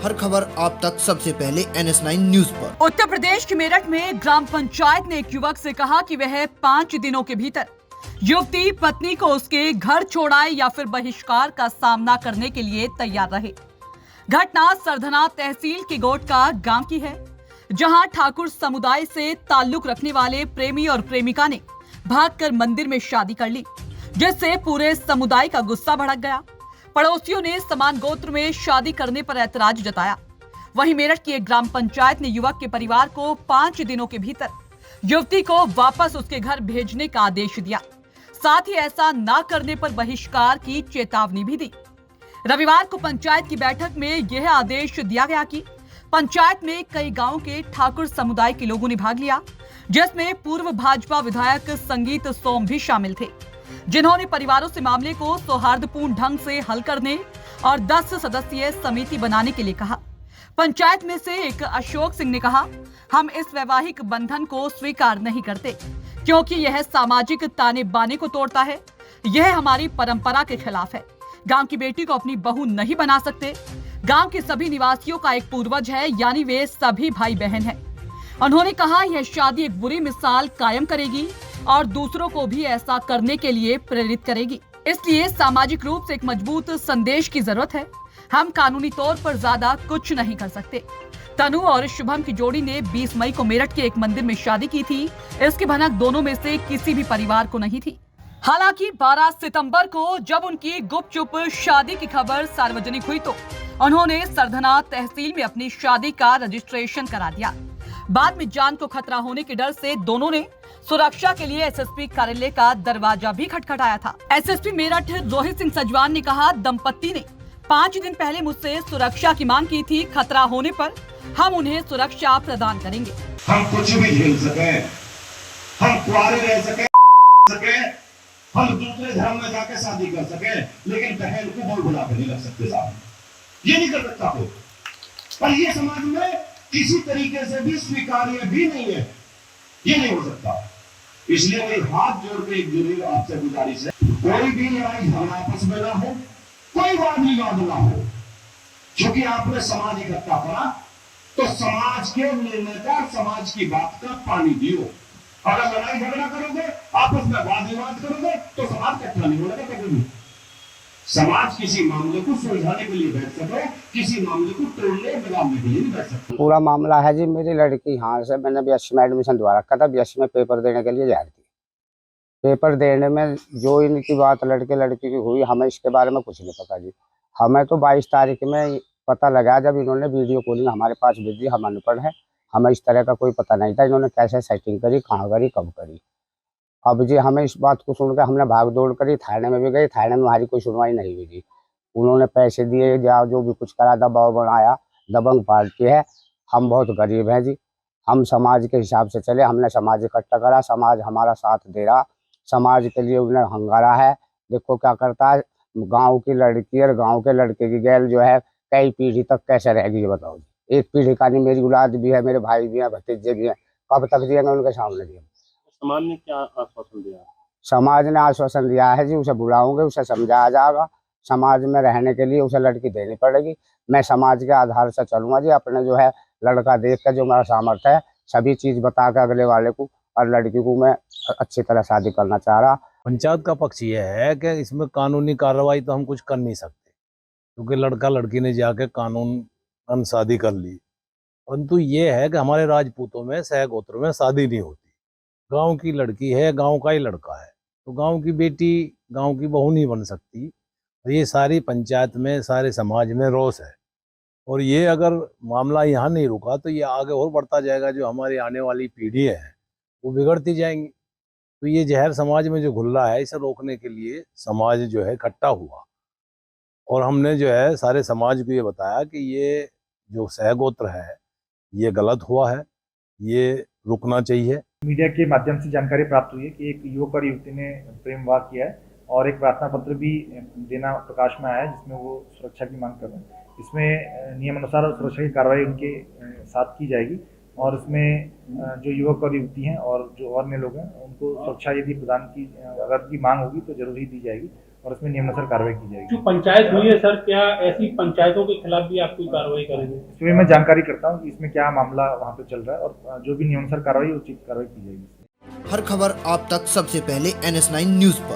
हर खबर आप तक सबसे पहले NS9 न्यूज पर। उत्तर प्रदेश के मेरठ में ग्राम पंचायत ने एक युवक से कहा कि वह 5 दिनों के भीतर युवती पत्नी को उसके घर छोड़ाए या फिर बहिष्कार का सामना करने के लिए तैयार रहे। घटना सरधना तहसील के गोटका गांव की है, जहां ठाकुर समुदाय से ताल्लुक रखने वाले प्रेमी और प्रेमिका ने भागकर मंदिर में शादी कर ली, जिससे पूरे समुदाय का गुस्सा भड़क गया। पड़ोसियों ने समान गोत्र में शादी करने पर ऐतराज जताया। वहीं मेरठ की एक ग्राम पंचायत ने युवक के परिवार को 5 दिनों के भीतर युवती को वापस उसके घर भेजने का आदेश दिया। साथ ही ऐसा न करने पर बहिष्कार की चेतावनी भी दी। रविवार को पंचायत की बैठक में यह आदेश दिया गया कि पंचायत में कई गांवों के ठाकुर समुदाय के लोगों ने भाग लिया, जिसमें पूर्व भाजपा विधायक संगीत सोम भी शामिल थे, जिन्होंने परिवारों से मामले को सौहार्दपूर्ण ढंग से हल करने और 10 सदस्यीय समिति बनाने के लिए कहा। पंचायत में से एक अशोक सिंह ने कहा, हम इस वैवाहिक बंधन को स्वीकार नहीं करते, क्योंकि यह सामाजिक ताने बाने को तोड़ता है। यह हमारी परंपरा के खिलाफ है। गांव की बेटी को अपनी बहू नहीं बना सकते। गांव के सभी निवासियों का एक पूर्वज है, यानी वे सभी भाई बहन हैं। उन्होंने कहा, यह शादी एक बुरी मिसाल कायम करेगी और दूसरों को भी ऐसा करने के लिए प्रेरित करेगी। इसलिए सामाजिक रूप से एक मजबूत संदेश की जरूरत है। हम कानूनी तौर पर ज्यादा कुछ नहीं कर सकते। तनु और शुभम की जोड़ी ने 20 मई को मेरठ के एक मंदिर में शादी की थी। इसकी भनक दोनों में से किसी भी परिवार को नहीं थी। हालांकि 12 सितंबर को जब उनकी गुपचुप शादी की खबर सार्वजनिक हुई तो उन्होंने सरधना तहसील में अपनी शादी का रजिस्ट्रेशन करा दिया। बाद में जान को खतरा होने के डर से दोनों ने सुरक्षा के लिए एसएसपी कार्यालय का दरवाजा भी खटखटाया था। एसएसपी मेरठ रोहित सिंह सजवान ने कहा, दंपत्ति ने 5 दिन पहले मुझसे सुरक्षा की मांग की थी। खतरा होने पर हम उन्हें सुरक्षा प्रदान करेंगे। हम कुछ भी झेल सके, हम कुआरे रह सके, हम दूसरे धर्म में जाके शादी कर सके, लेकिन बहन को बोल बुला के नहीं रख सकते साहब। ये नहीं कर सकता कोई। पर ये समाज में किसी तरीके से भी स्वीकार्य भी नहीं है। ये नहीं हो सकता। इसलिए मेरी हाथ जोड़ के एक जरूरी आपसे गुजारिश है, कोई भी लड़ाई झगड़ा आपस में ना हो, कोई वाद विवाद ना हो। क्योंकि आपने समाज इकट्ठा करा तो समाज के निर्णय का, समाज की बात का पानी दियो। अगर लड़ाई झगड़ा करोगे, आपस में वाद विवाद करोगे तो समाज इकट्ठा नहीं होगा कभी भी। समाज किसी मामले को सुलझाने के लिए बैठ सके, किसी मामले को तोड़ने बिगाड़ने के लिए नहीं बैठ सकते। पूरा मामला है जी, मेरी लड़की यहाँ से मैंने BSc में एडमिशन द्वारा रखा था। BSc में पेपर देने के लिए जा रही थी। पेपर देने में जो इनकी बात लड़के लड़की की हुई, हमें इसके बारे में कुछ नहीं पता जी। हमें तो 22 तारीख में पता लगा जब इन्होंने वीडियो कॉलिंग हमारे पास भेजी। हम अनपढ़ हैं, हमें इस तरह का कोई पता नहीं था इन्होंने कैसे सेटिंग करी, कहाँ करी, कब करी। अब जी हमें इस बात को सुनकर हमने भाग दौड़ करी, थाने में भी गए। थाने में हमारी कोई सुनवाई नहीं हुई जी। उन्होंने पैसे दिए, जो भी कुछ करा, दबाव बनाया। दबंग पार्टी है। हम बहुत गरीब हैं जी। हम समाज के हिसाब से चले, हमने समाज इकट्ठा करा, समाज हमारा साथ दे रहा, समाज के लिए उन्हें हंगारा है। देखो क्या करता है, गांव की लड़की और गांव के लड़के की गैल जो है कई पीढ़ी तक कैसे रहेगी ये बताओ जी। एक पीढ़ी का नहीं, मेरी औलाद भी है, मेरे भाई भी हैं, भतीजे भी हैं, कब तक जिएंगे उनके सामने जी। समाज ने क्या आश्वासन दिया? समाज ने आश्वासन दिया है जी, उसे बुलाओगे, उसे समझाया जाएगा। समाज में रहने के लिए उसे लड़की देनी पड़ेगी। मैं समाज के आधार से चलूंगा जी। अपने जो है लड़का देख कर जो मेरा सामर्थ्य है सभी चीज बता कर अगले वाले को और लड़की को मैं अच्छी तरह शादी करना चाह रहा। पंचायत का पक्ष ये है कि इसमें कानूनी कार्रवाई तो हम कुछ कर नहीं सकते, क्योंकि लड़का लड़की ने जाके कानून शादी कर ली। परंतु ये है कि हमारे राजपूतों में सहगोत्र में शादी नहीं होती। गांव की लड़की है, गांव का ही लड़का है, तो गांव की बेटी गांव की बहू नहीं बन सकती। ये सारी पंचायत में, सारे समाज में रोष है। और ये अगर मामला यहाँ नहीं रुका तो ये आगे और बढ़ता जाएगा। जो हमारी आने वाली पीढ़ी है वो बिगड़ती जाएंगी। तो ये जहर समाज में जो घुल रहा है, इसे रोकने के लिए समाज जो है इकट्ठा हुआ और हमने जो है सारे समाज को ये बताया कि ये जो सहगोत्र है ये गलत हुआ है, ये रुकना चाहिए। मीडिया के माध्यम से जानकारी प्राप्त हुई है कि एक युवक और युवती ने प्रेम विवाह किया है और एक प्रार्थना पत्र भी देना प्रकाश में आया है, जिसमें वो सुरक्षा की मांग कर रहे हैं। इसमें नियमानुसार सुरक्षा की कार्रवाई उनके साथ की जाएगी और इसमें जो युवक और युवती हैं और जो अन्य लोग हैं उनको सुरक्षा यदि प्रदान की अगर की मांग होगी तो जरूर ही दी जाएगी। और इसमें नियमानुसार कार्रवाई की जाएगी। जो पंचायत हुई है सर, क्या ऐसी पंचायतों के खिलाफ भी आप कोई कार्रवाई करेंगे? इसमें मैं जानकारी करता हूँ कि इसमें क्या मामला वहाँ पे चल रहा है और जो भी नियमानुसार कार्रवाई उचित कार्रवाई की जाएगी। हर खबर आप तक सबसे पहले NS9 न्यूज पर।